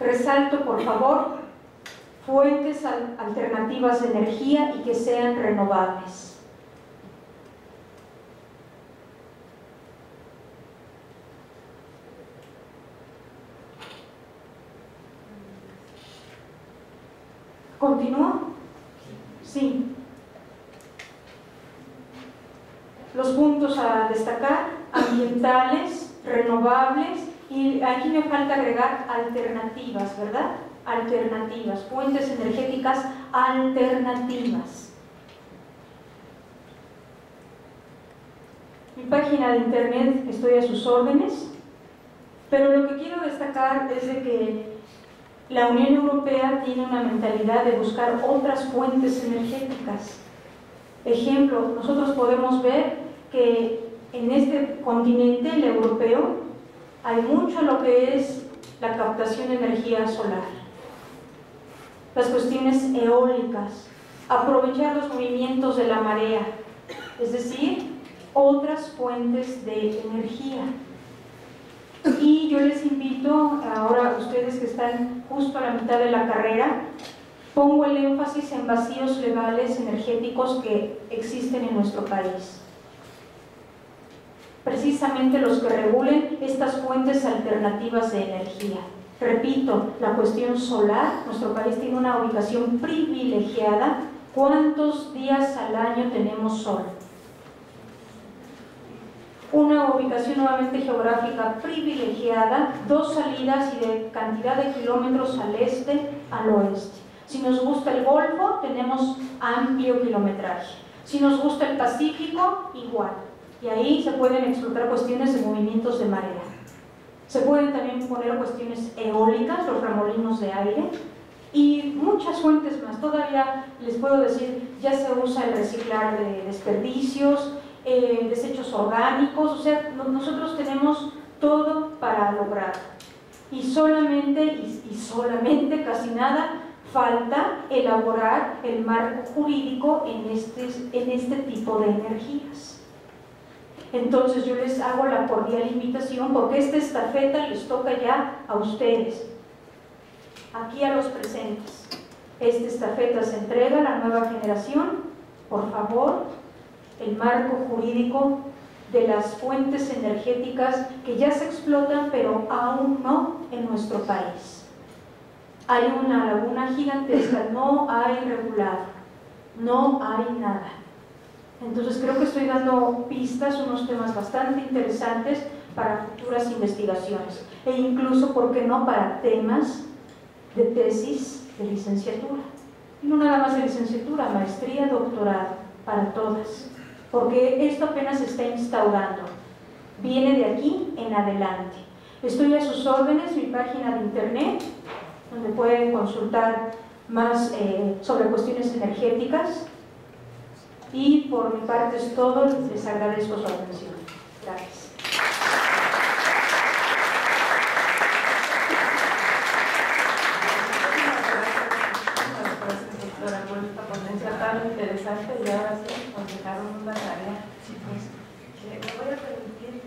Speaker 2: Resalto, por favor, fuentes alternativas de energía y que sean renovables. ¿Continúo? Sí. Los puntos a destacar: ambientales, renovables, y aquí me falta agregar alternativas, ¿verdad? Alternativas, fuentes energéticas alternativas. Mi página de internet, estoy a sus órdenes, pero lo que quiero destacar es de que la Unión Europea tiene una mentalidad de buscar otras fuentes energéticas. Ejemplo, nosotros podemos ver que en este continente, el europeo, hay mucho lo que es la captación de energía solar, las cuestiones eólicas, aprovechar los movimientos de la marea, es decir, otras fuentes de energía. Y yo les invito, ahora ustedes que están justo a la mitad de la carrera, pongo el énfasis en vacíos legales energéticos que existen en nuestro país. Precisamente los que regulen estas fuentes alternativas de energía. Repito, la cuestión solar, nuestro país tiene una ubicación privilegiada. ¿Cuántos días al año tenemos sol? Una ubicación nuevamente geográfica privilegiada, 2 salidas y de cantidad de kilómetros al este, al oeste. Si nos gusta el Golfo, tenemos amplio kilometraje. Si nos gusta el Pacífico, igual. Y ahí se pueden explotar cuestiones de movimientos de marea. Se pueden también poner cuestiones eólicas, los remolinos de aire, y muchas fuentes más. Todavía les puedo decir, ya se usa el reciclar de desperdicios, desechos orgánicos, o sea, nosotros tenemos todo para lograr. Y solamente, casi nada, falta elaborar el marco jurídico en este tipo de energías. Entonces yo les hago la cordial invitación, porque esta estafeta les toca ya a ustedes, aquí a los presentes. Esta estafeta se entrega a la nueva generación. Por favor, el marco jurídico de las fuentes energéticas que ya se explotan, pero aún no en nuestro país. Hay una laguna gigantesca, no hay regulado, no hay nada. Entonces creo que estoy dando pistas, unos temas bastante interesantes para futuras investigaciones, e incluso, ¿por qué no?, para temas de tesis de licenciatura. Y no nada más de licenciatura, maestría, doctorado, para todas. Porque esto apenas se está instaurando, viene de aquí en adelante. Estoy a sus órdenes, mi página de internet, donde pueden consultar más sobre cuestiones energéticas. Y por mi parte es todo, les agradezco su atención. Gracias.
Speaker 1: Doctora, por esta ponencia tan interesante, y ahora sí nos dejaron una tarea. Me voy a permitir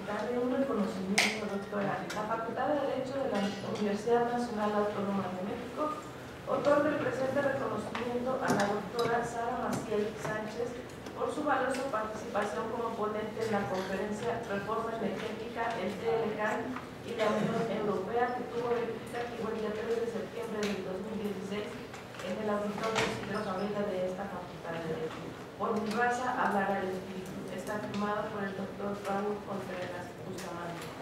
Speaker 1: darle un reconocimiento, doctora. La Facultad de Derecho de la Universidad Nacional Autónoma de México otorga el presente reconocimiento a la doctora Sara Maciel Sánchez por su valiosa participación como ponente en la conferencia Reforma Energética, el TLCAN y la Unión Europea, que tuvo evitativo el día 3 de septiembre del 2016 en el auditorio Isidro Fabela de esta Facultad de Derecho. Por mi raza hablará el espíritu. Está firmado por el doctor Raúl Contreras Bustamante.